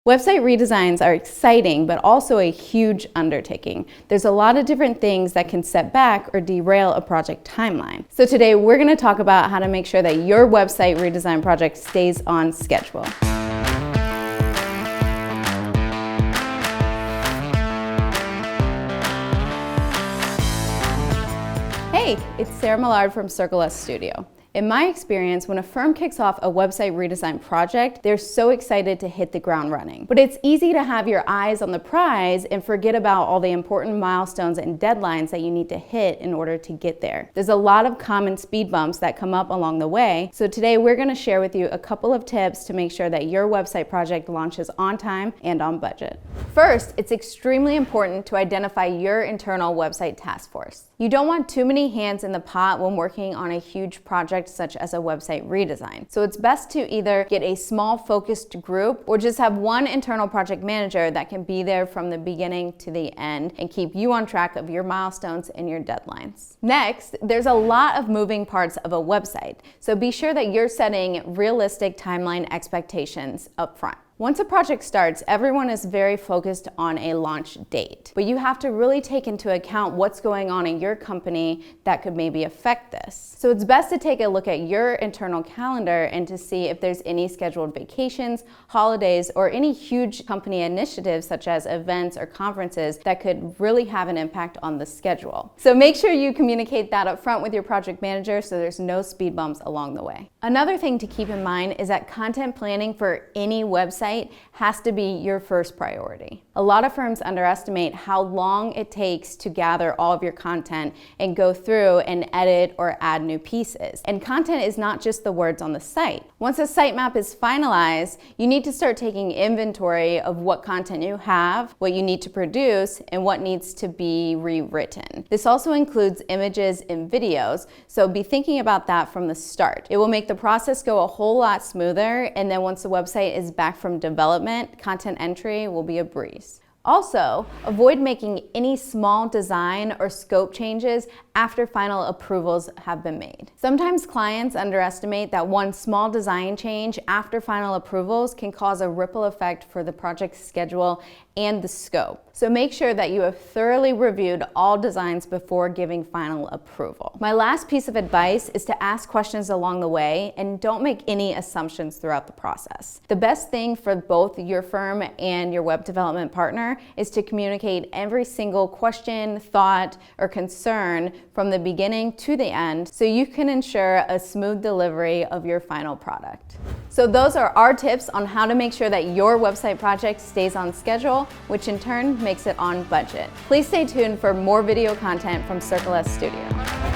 Website redesigns are exciting, but also a huge undertaking. There's a lot of different things that can set back or derail a project timeline. So today we're going to talk about how to make sure that your website redesign project stays on schedule. Hey, it's Sarah Millard from Circle S Studio. In my experience, when a firm kicks off a website redesign project, they're so excited to hit the ground running. But it's easy to have your eyes on the prize and forget about all the important milestones and deadlines that you need to hit in order to get there. There's a lot of common speed bumps that come up along the way, so today we're going to share with you a couple of tips to make sure that your website project launches on time and on budget. First, it's extremely important to identify your internal website task force. You don't want too many hands in the pot when working on a huge project such as a website redesign. So it's best to either get a small focused group or just have one internal project manager that can be there from the beginning to the end and keep you on track of your milestones and your deadlines. Next, there's a lot of moving parts of a website, so be sure that you're setting realistic timeline expectations up front. Once a project starts, everyone is very focused on a launch date, but you have to really take into account what's going on in your company that could maybe affect this. So it's best to take a look at your internal calendar and to see if there's any scheduled vacations, holidays, or any huge company initiatives such as events or conferences that could really have an impact on the schedule. So make sure you communicate that up front with your project manager so there's no speed bumps along the way. Another thing to keep in mind is that content planning for any website has to be your first priority. A lot of firms underestimate how long it takes to gather all of your content and go through and edit or add new pieces. And content is not just the words on the site. Once a sitemap is finalized, you need to start taking inventory of what content you have, what you need to produce, and what needs to be rewritten. This also includes images and videos, so be thinking about that from the start. It will make the process go a whole lot smoother, and then once the website is back from development, content entry will be a breeze. Also, avoid making any small design or scope changes after final approvals have been made. Sometimes clients underestimate that one small design change after final approvals can cause a ripple effect for the project schedule and the scope. So make sure that you have thoroughly reviewed all designs before giving final approval. My last piece of advice is to ask questions along the way and don't make any assumptions throughout the process. The best thing for both your firm and your web development partner is to communicate every single question, thought, or concern from the beginning to the end so you can ensure a smooth delivery of your final product. So those are our tips on how to make sure that your website project stays on schedule, which in turn makes it on budget. Please stay tuned for more video content from Circle S Studio.